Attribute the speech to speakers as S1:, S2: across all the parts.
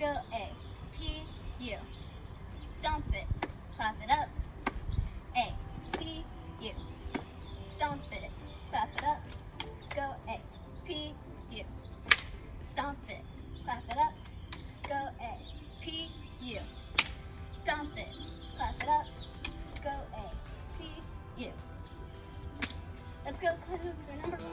S1: Go A, P, U. Stomp it, clap it up. A, P, U. Stomp it, clap it up. Go A, P, U. Stomp it, clap it up. Go A, P, U. Stomp it, clap it up. Go A, P, U. Let's go closer, number 1.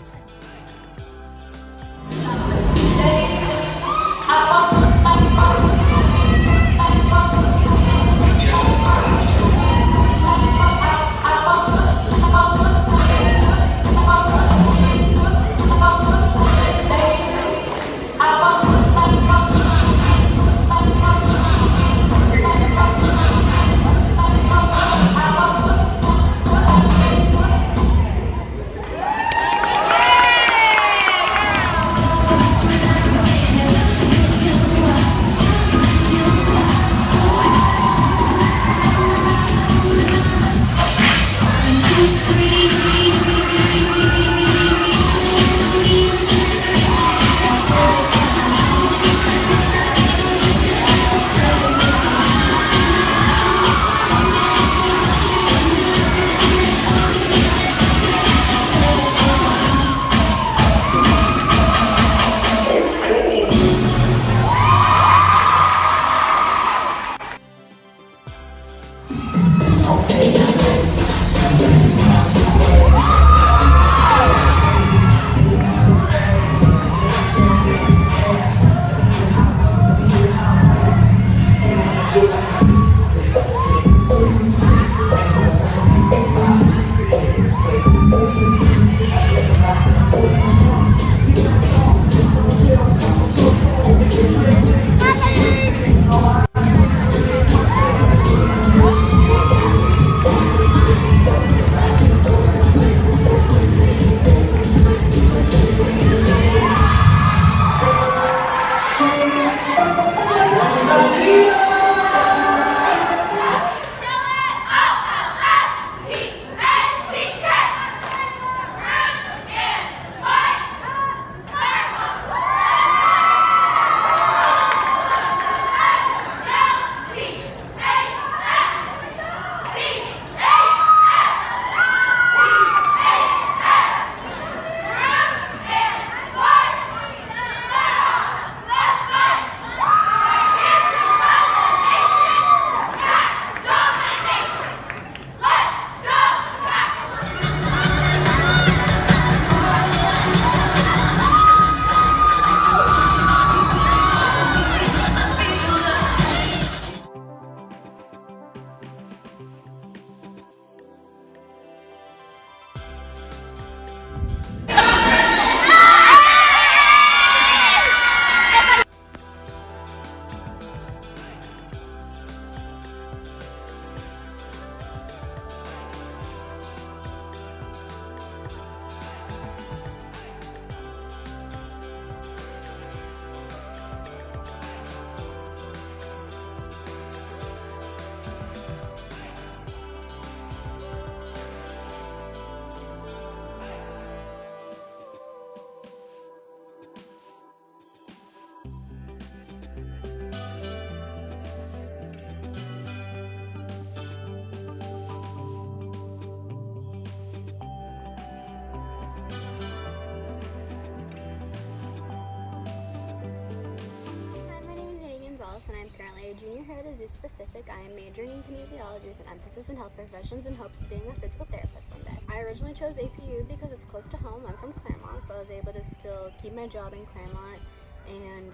S1: Gonzalez, and I am currently a junior here at Azusa Pacific. I am majoring in kinesiology with an emphasis in health professions in hopes of being a physical therapist one day. I originally chose APU because it's close to home. I'm from Claremont, so I was able to still keep my job in Claremont and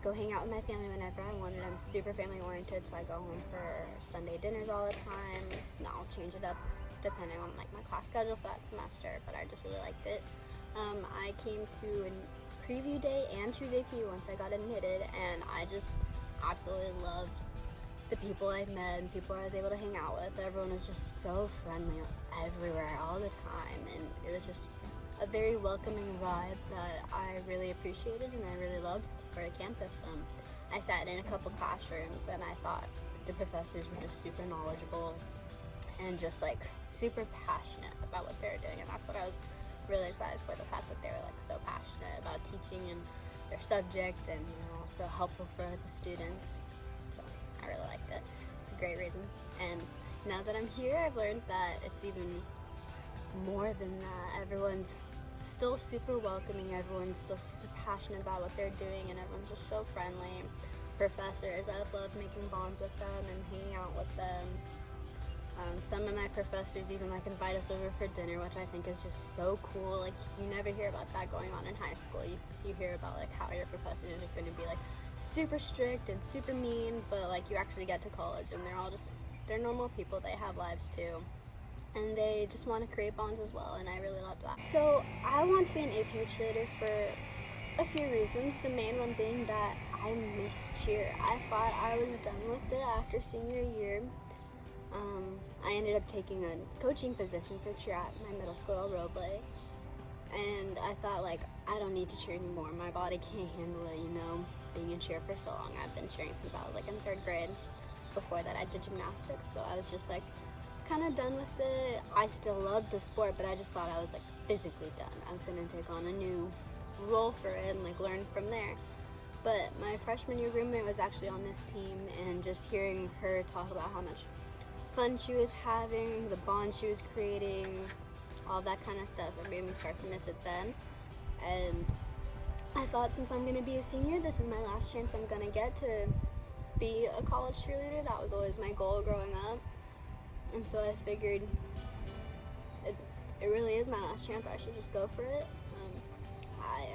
S1: go hang out with my family whenever I wanted. I'm super family oriented, so I go home for Sunday dinners all the time. Now I'll change it up depending on like my class schedule for that semester, but I just really liked it. I came to a preview day and choose APU once I got admitted, and I just absolutely loved the people I met and people I was able to hang out with. Everyone was just so friendly everywhere all the time, and it was just a very welcoming vibe that I really appreciated and I really loved for a campus. I sat in a couple classrooms and I thought the professors were just super knowledgeable and just like super passionate about what they were doing, and that's what I was really excited for, the fact that they were like so passionate about teaching and their subject, and also helpful for the students. So I really liked it. It's a great reason. And now that I'm here, I've learned that it's even more than that. Everyone's still super welcoming, everyone's still super passionate about what they're doing, and everyone's just so friendly. Professors, I've loved making bonds with them and hanging out with them. Some of my professors even like invite us over for dinner, which I think is just so cool. Like, you never hear about that going on in high school. You hear about like how your professors are going to be like super strict and super mean, but like you actually get to college and they're normal people. They have lives too, and they just want to create bonds as well, and I really love that. So I want to be an APU cheerleader for a few reasons. The main one being that I miss cheer. I thought I was done with it after senior year. I ended up taking a coaching position for cheer at my middle school, El Roble, and I thought, like, I don't need to cheer anymore. My body can't handle it, being in cheer for so long. I've been cheering since I was like in 3rd grade. Before that, I did gymnastics, so I was just like kind of done with it. I still loved the sport, but I just thought I was like physically done. I was gonna take on a new role for it and like learn from there. But my freshman year roommate was actually on this team, and just hearing her talk about how much fun she was having, the bond she was creating, all that kind of stuff, it made me start to miss it then. And I thought, since I'm going to be a senior, this is my last chance I'm going to get to be a college cheerleader. That was always my goal growing up. And so I figured it really is my last chance. I should just go for it. I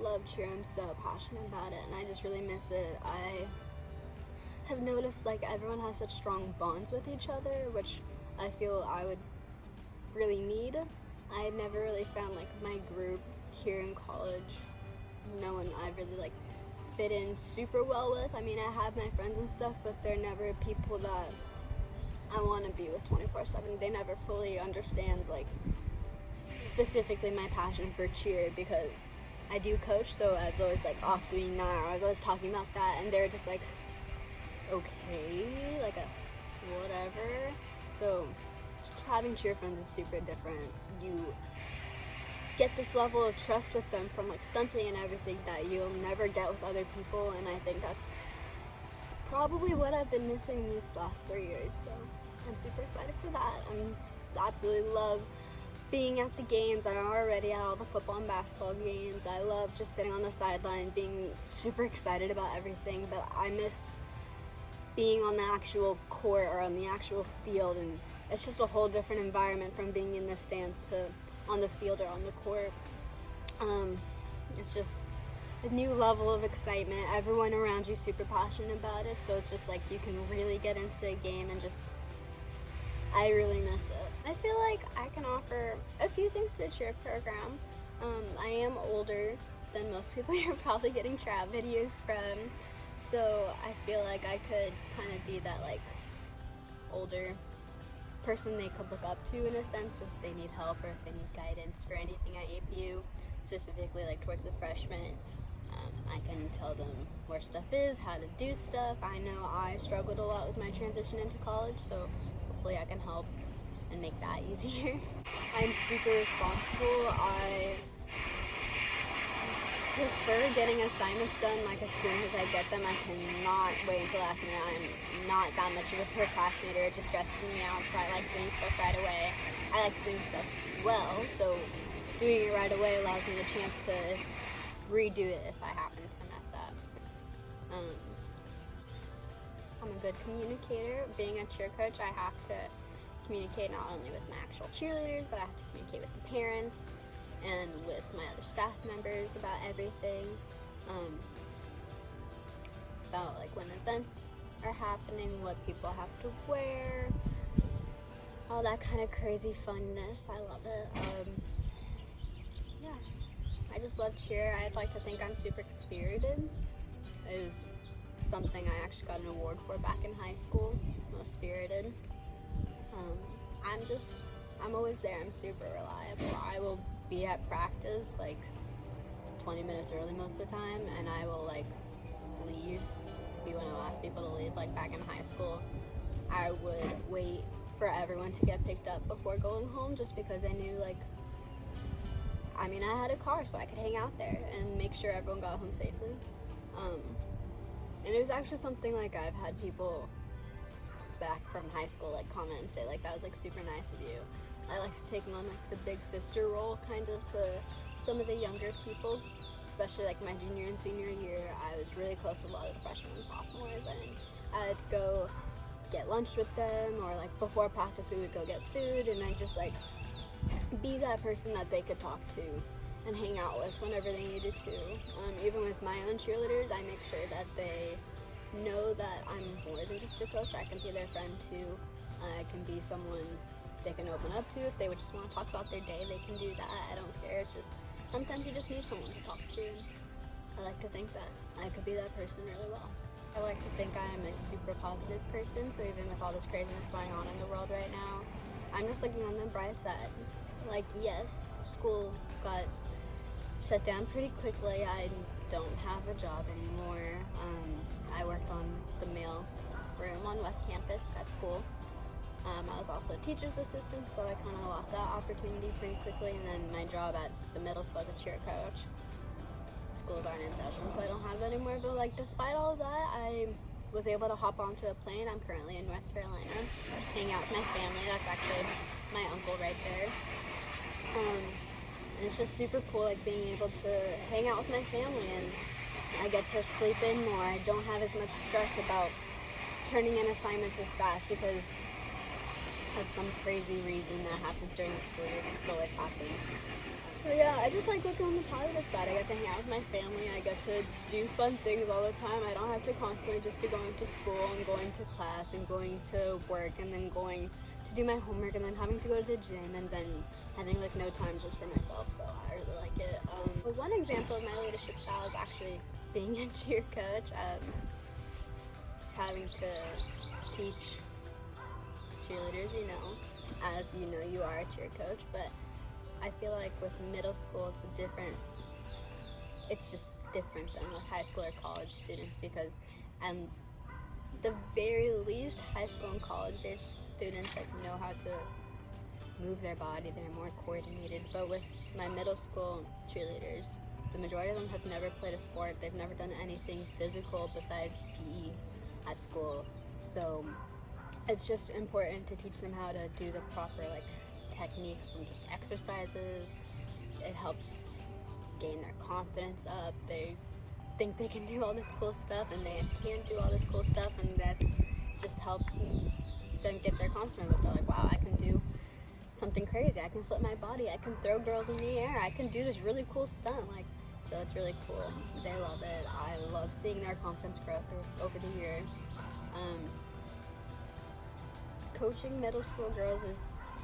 S1: love cheer. I'm so passionate about it, and I just really miss it. I have noticed like everyone has such strong bonds with each other, which I feel I would really need. I had never really found like my group here in college. No one I really like fit in super well with. I mean, I have my friends and stuff, but they're never people that I want to be with 24/7. They never fully understand like specifically my passion for cheer, because I do coach, so I was always like off doing that, or I was always talking about that, and they're just like, okay, like a whatever. So just having cheer friends is super different. You get this level of trust with them from like stunting and everything that you'll never get with other people, and I think that's probably what I've been missing these last 3 years. So I'm super excited for that. I absolutely love being at the games. I'm already at all the football and basketball games. I love just sitting on the sideline being super excited about everything, but I miss being on the actual court or on the actual field, and it's just a whole different environment from being in the stands to on the field or on the court. It's just a new level of excitement. Everyone around you super passionate about it, so it's just like you can really get into the game, and just I really miss it. I feel like I can offer a few things to the cheer program. I am older than most people you're probably getting tryout videos from, so I feel like I could kind of be that like older person they could look up to in a sense, if they need help or if they need guidance for anything at APU, specifically like towards the freshmen. I can tell them where stuff is, how to do stuff. I know I struggled a lot with my transition into college, so hopefully I can help and make that easier. I'm super responsible. I prefer getting assignments done like as soon as I get them. I cannot wait until last minute. I'm not that much of a procrastinator. It just stresses me out, so I like doing stuff right away. I like doing stuff well, so doing it right away allows me the chance to redo it if I happen to mess up. I'm a good communicator. Being a cheer coach, I have to communicate not only with my actual cheerleaders, but I have to communicate with the parents and with my other staff members about everything, about like when events are happening, what people have to wear, all that kind of crazy funness. I love it. Yeah, I just love cheer. I'd like to think I'm super spirited. It was something I actually got an award for back in high school, most spirited. I'm always there. I'm super reliable. I will be at practice like 20 minutes early most of the time, and I will like leave, be one of the last people to leave. Like back in high school, I would wait for everyone to get picked up before going home, just because I knew like I mean, I had a car, so I could hang out there and make sure everyone got home safely. And it was actually something like I've had people back from high school like comment and say like that was like super nice of you. I liked taking on like the big sister role kind of to some of the younger people, especially like my junior and senior year. I was really close with a lot of the freshmen and sophomores, and I'd go get lunch with them, or like before practice we would go get food, and I'd just like be that person that they could talk to and hang out with whenever they needed to. Even with my own cheerleaders, I make sure that they know that I'm more than just a coach. I can be their friend too. I can be someone they can open up to. If they would just want to talk about their day, they can do that. I don't care. It's just sometimes you just need someone to talk to. I like to think that I could be that person really well. I like to think I am a super positive person, so even with all this craziness going on in the world right now, I'm just looking on the bright side. Like, yes, school got shut down pretty quickly. I don't have a job anymore. I worked on the mail room on West Campus at school. I was also a teacher's assistant, so I kind of lost that opportunity pretty quickly. And then my job at the middle school as a cheer coach. Schools aren't in session, so I don't have that anymore. But like, despite all of that, I was able to hop onto a plane. I'm currently in North Carolina, hanging out with my family. That's actually my uncle right there. And it's just super cool, like being able to hang out with my family, and I get to sleep in more. I don't have as much stress about turning in assignments as fast because of some crazy reason that happens during the school year. It always happens. So yeah, I just like looking on the positive side. I get to hang out with my family. I get to do fun things all the time. I don't have to constantly just be going to school and going to class and going to work and then going to do my homework and then having to go to the gym and then having like no time just for myself. So I really like it. But one example of my leadership style is actually being a cheer coach. Just having to teach cheerleaders, as you know, you are a cheer coach, but I feel like with middle school it's just different than with high school or college students, because at the very least high school and college age students like know how to move their body, they're more coordinated. But with my middle school cheerleaders, the majority of them have never played a sport. They've never done anything physical besides PE at school, so it's just important to teach them how to do the proper technique from just exercises. It helps gain their confidence up. They think they can do all this cool stuff, and they can do all this cool stuff, and that just helps them get their confidence up. They're like, wow, I can do something crazy. I can flip my body. I can throw girls in the air. I can do this really cool stunt. So it's really cool. They love it. I love seeing their confidence grow over the year. Coaching middle school girls is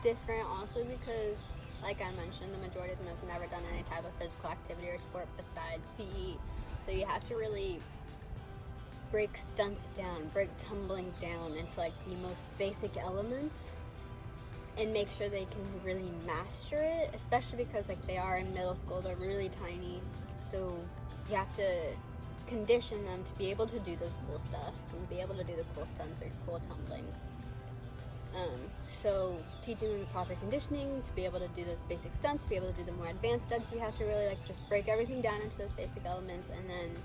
S1: different also because, like I mentioned, the majority of them have never done any type of physical activity or sport besides PE. So you have to really break stunts down, break tumbling down into the most basic elements and make sure they can really master it, especially because they are in middle school, they're really tiny. So you have to condition them to be able to do those cool stuff and be able to do the cool stunts or cool tumbling. So teaching them the proper conditioning to be able to do those basic stunts, to be able to do the more advanced stunts, you have to really just break everything down into those basic elements and then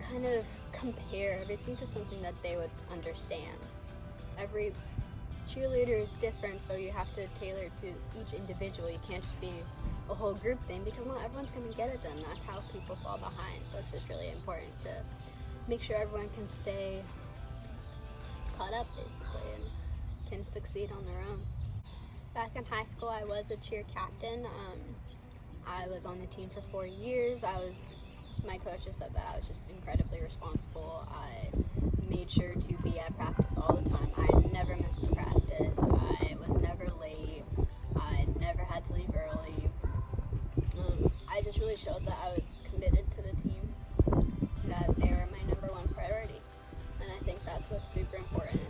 S1: kind of compare everything to something that they would understand. Every cheerleader is different, so you have to tailor it to each individual. You can't just be a whole group thing because not everyone's going to get it then. That's how people fall behind. So it's just really important to make sure everyone can stay caught up basically and can succeed on their own. Back in high school, I was a cheer captain. I was on the team for 4 years. My coach just said that I was just incredibly responsible. I made sure to be at practice all the time. I never missed a practice. I was never late. I never had to leave early. I just really showed that I was committed to the team, that they were my number one priority. And I think that's what's super important.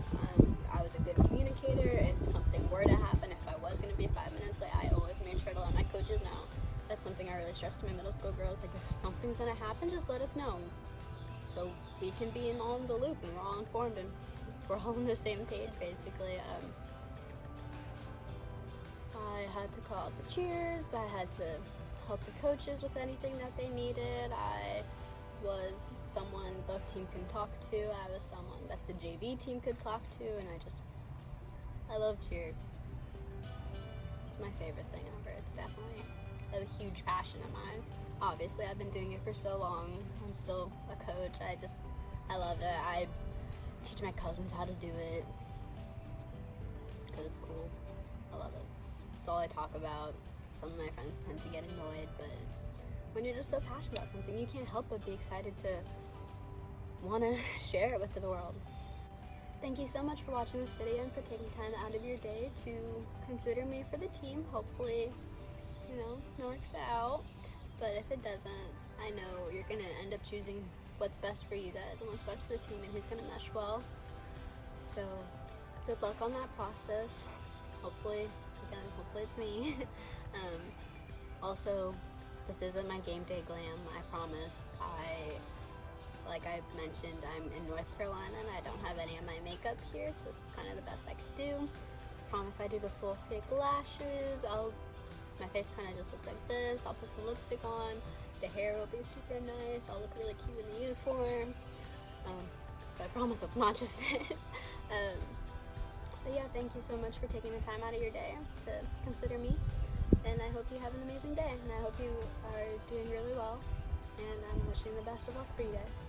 S1: I was a good communicator. If something were to happen, if I was going to be 5 minutes late, I always made sure to let my coaches know. That's something I really stressed to my middle school girls. If something's going to happen, just let us know. So we can be all in the loop and we're all informed and we're all on the same page, basically. I had to call out the cheers, I had to help the coaches with anything that they needed. I was someone the team can talk to. I was someone that the JV team could talk to, and I love cheer. It's my favorite thing ever. It's definitely a huge passion of mine. Obviously, I've been doing it for so long. I'm still a coach. I love it. I teach my cousins how to do it because it's cool. I love it. It's all I talk about. Some of my friends tend to get annoyed, but when you're just so passionate about something, you can't help but be excited to want to share it with the world. Thank you so much for watching this video and for taking time out of your day to consider me for the team. Hopefully, it works out. But if it doesn't, I know you're going to end up choosing what's best for you guys and what's best for the team and who's going to mesh well. So, good luck on that process. Hopefully it's me. Also, this isn't my game day glam, I promise. Like I mentioned, I'm in North Carolina and I don't have any of my makeup here, so this is kind of the best I could do. Promise I do the full fake lashes. My face kind of just looks like this. I'll put some lipstick on. The hair will be super nice. I'll look really cute in the uniform. So I promise it's not just this. But yeah, thank you so much for taking the time out of your day to consider me. And I hope you have an amazing day. And I hope you are doing really well. And I'm wishing the best of luck for you guys.